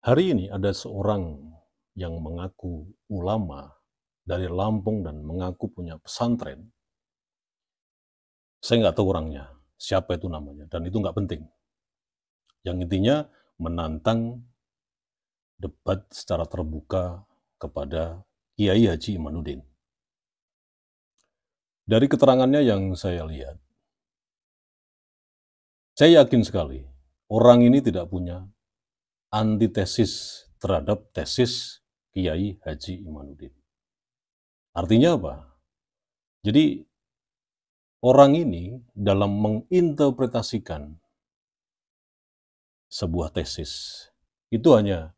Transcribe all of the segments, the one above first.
Hari ini ada seorang yang mengaku ulama dari Lampung dan mengaku punya pesantren. Saya nggak tahu orangnya, siapa itu namanya, dan itu nggak penting. Yang intinya menantang debat secara terbuka kepada Kiai Haji Imanuddin. Dari keterangannya yang saya lihat, saya yakin sekali orang ini tidak punya antitesis terhadap tesis Kiai Haji Imanuddin. Artinya apa? Jadi orang ini dalam menginterpretasikan sebuah tesis itu hanya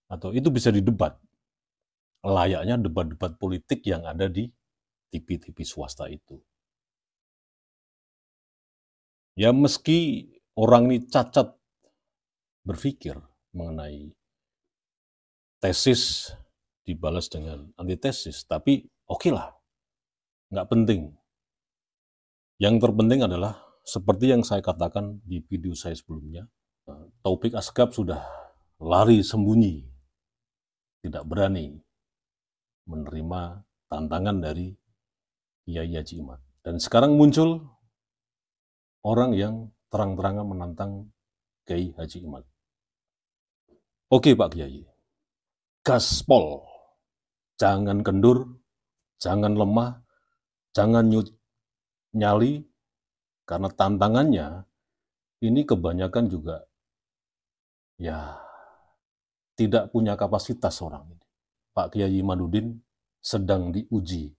atau itu bisa didebat layaknya debat-debat politik yang ada di TV-TV swasta itu. Ya meski orang ini cacat berpikir mengenai tesis dibalas dengan antitesis, tapi oke lah, nggak penting. Yang terpenting adalah seperti yang saya katakan di video saya sebelumnya, Taufik Asgab sudah lari sembunyi, tidak berani menerima tantangan dari Kiai Haji Imad. Dan sekarang muncul orang yang terang-terangan menantang Kiai Haji Imad. Oke Pak Kiai, gaspol, jangan kendur, jangan lemah, jangan nyali, karena tantangannya ini kebanyakan juga ya tidak punya kapasitas orang ini. Pak Kiai Imanuddin sedang diuji,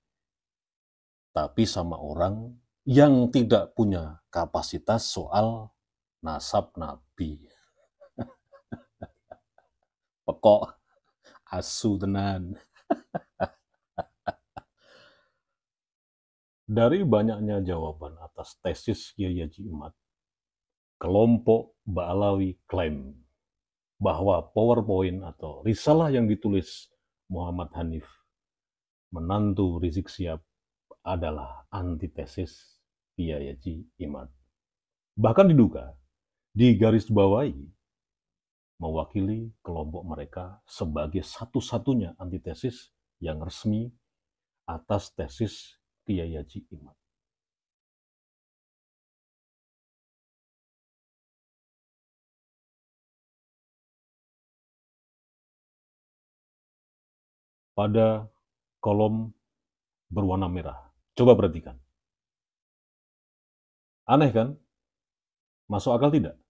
tapi sama orang yang tidak punya kapasitas soal nasab Nabi. Pekok, asu tenan. Dari banyaknya jawaban atas tesis Kiai Haji Imad, kelompok Ba'alawi klaim bahwa PowerPoint atau risalah yang ditulis Muhammad Hanif, menantu Rizik Syihab, adalah antitesis Kiai Haji Imad. Bahkan diduga, digarisbawahi, mewakili kelompok mereka sebagai satu-satunya antitesis yang resmi atas tesis Kiai Haji Imad. Pada kolom berwarna merah. Coba perhatikan. Aneh kan? Masuk akal tidak?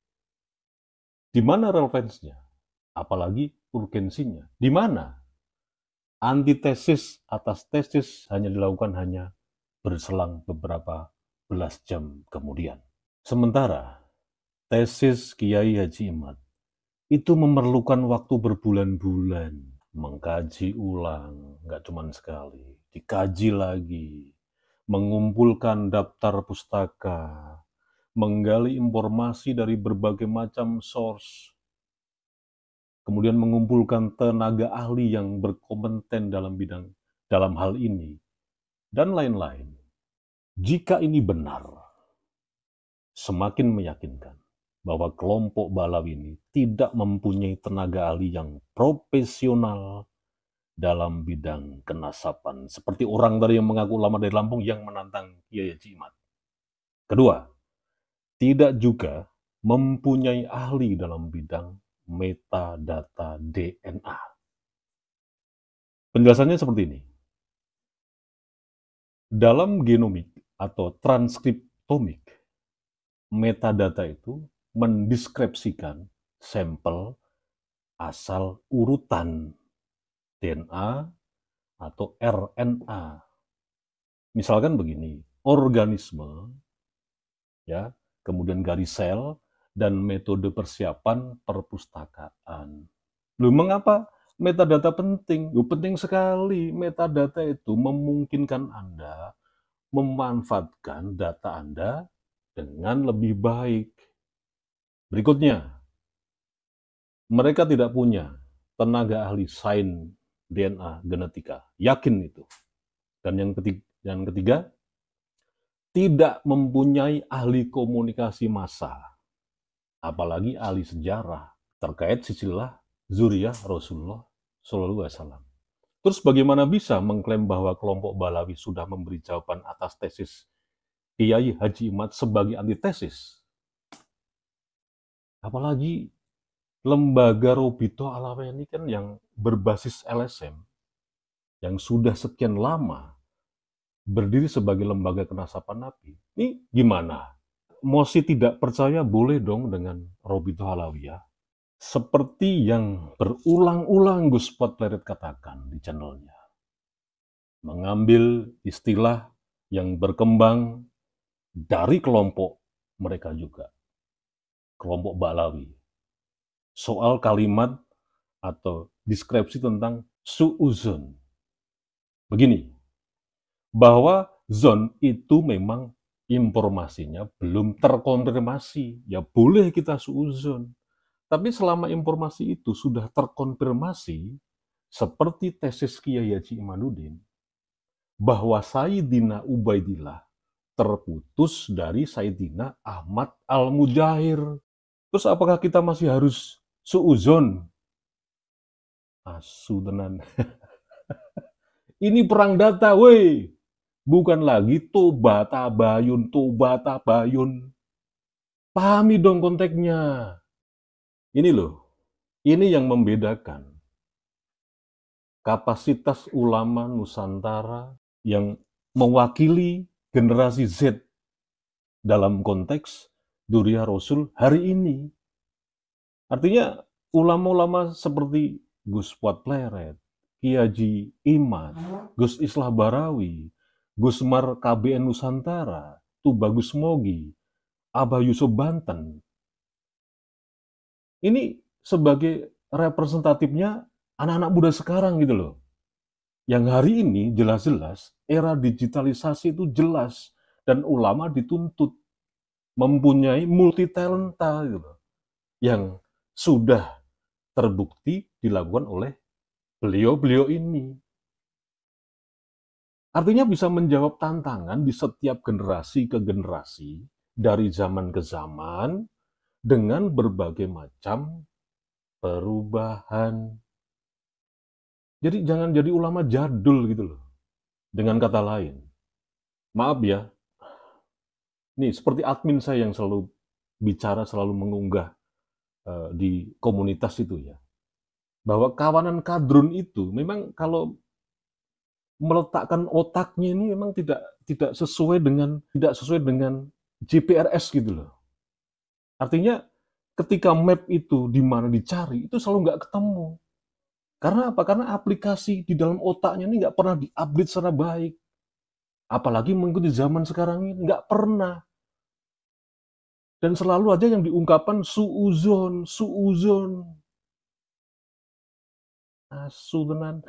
Di mana relevansinya? Apalagi urgensinya? Di mana? Antitesis atas tesis hanya dilakukan hanya berselang beberapa belas jam kemudian. Sementara tesis Kiai Haji Imad itu memerlukan waktu berbulan-bulan mengkaji ulang, nggak cuma sekali, dikaji lagi, mengumpulkan daftar pustaka, menggali informasi dari berbagai macam source, kemudian mengumpulkan tenaga ahli yang berkompeten dalam hal ini, dan lain-lain. Jika ini benar, semakin meyakinkan bahwa kelompok Ba'alawi ini tidak mempunyai tenaga ahli yang profesional dalam bidang kenasaban, seperti orang tadi yang mengaku ulama dari Lampung yang menantang Kiai Haji Imad. Kedua, tidak juga mempunyai ahli dalam bidang metadata DNA. Penjelasannya seperti ini. Dalam genomik atau transkriptomik, metadata itu mendeskripsikan sampel asal urutan DNA atau RNA. Misalkan begini, organisme, ya, kemudian garis sel, dan metode persiapan perpustakaan. Loh, mengapa metadata penting? Loh, penting sekali. Metadata itu memungkinkan Anda memanfaatkan data Anda dengan lebih baik. Berikutnya, mereka tidak punya tenaga ahli sains DNA genetika. Yakin itu. Dan yang ketiga, tidak mempunyai ahli komunikasi massa, apalagi ahli sejarah terkait silsilah zuriyah Rasulullah Shallallahu Alaihi Wasallam. Terus bagaimana bisa mengklaim bahwa kelompok Balawi sudah memberi jawaban atas tesis Kiai Haji Imad sebagai antitesis? Apalagi lembaga Robito Alawi ini kan yang berbasis LSM, yang sudah sekian lama berdiri sebagai lembaga kenasapan Nabi. Ini gimana? Mosi tidak percaya boleh dong dengan Robito Alawiyah. Seperti yang berulang-ulang Gus Potlerit katakan di channelnya. Mengambil istilah yang berkembang dari kelompok mereka juga. Kelompok Balawi. Soal kalimat atau deskripsi tentang su'uzon. Begini, bahwa zon itu memang informasinya belum terkonfirmasi. Ya boleh kita su'uzon. Tapi selama informasi itu sudah terkonfirmasi, seperti tesis Kiai Haji Imanuddin, bahwa Sayyidina Ubaidillah terputus dari Sayyidina Ahmad Al-Mujahir. Terus apakah kita masih harus su'uzon? Asu tenan. Ini perang data, woi. Bukan lagi toba tabayun. Pahami dong konteksnya. Ini loh, ini yang membedakan kapasitas ulama Nusantara yang mewakili generasi Z dalam konteks Dzurriyyah Rasul hari ini. Artinya ulama-ulama seperti Gus Fuad Pleret, Kiai Haji Imad, Gus Islah Barawi, Gus Mar KBN Nusantara, Tubagus Mogi, Abah Yusuf Banten, ini sebagai representatifnya anak-anak muda sekarang gitu loh. Yang hari ini jelas-jelas era digitalisasi itu jelas dan ulama dituntut mempunyai multi talenta gitu loh, yang sudah terbukti dilakukan oleh beliau-beliau ini. Artinya bisa menjawab tantangan di setiap generasi ke generasi, dari zaman ke zaman, dengan berbagai macam perubahan. Jadi jangan jadi ulama jadul gitu loh. Dengan kata lain, maaf ya, nih seperti admin saya yang selalu bicara, selalu mengunggah di komunitas itu ya, bahwa kawanan kadrun itu memang kalau meletakkan otaknya ini memang tidak sesuai dengan GPRS gitu loh. Artinya ketika map itu di mana dicari itu selalu nggak ketemu. Karena apa? Karena aplikasi di dalam otaknya ini nggak pernah diupdate secara baik. Apalagi mengikuti zaman sekarang ini nggak pernah. Dan selalu aja yang diungkapkan suuzon, suuzon. Asu tenan.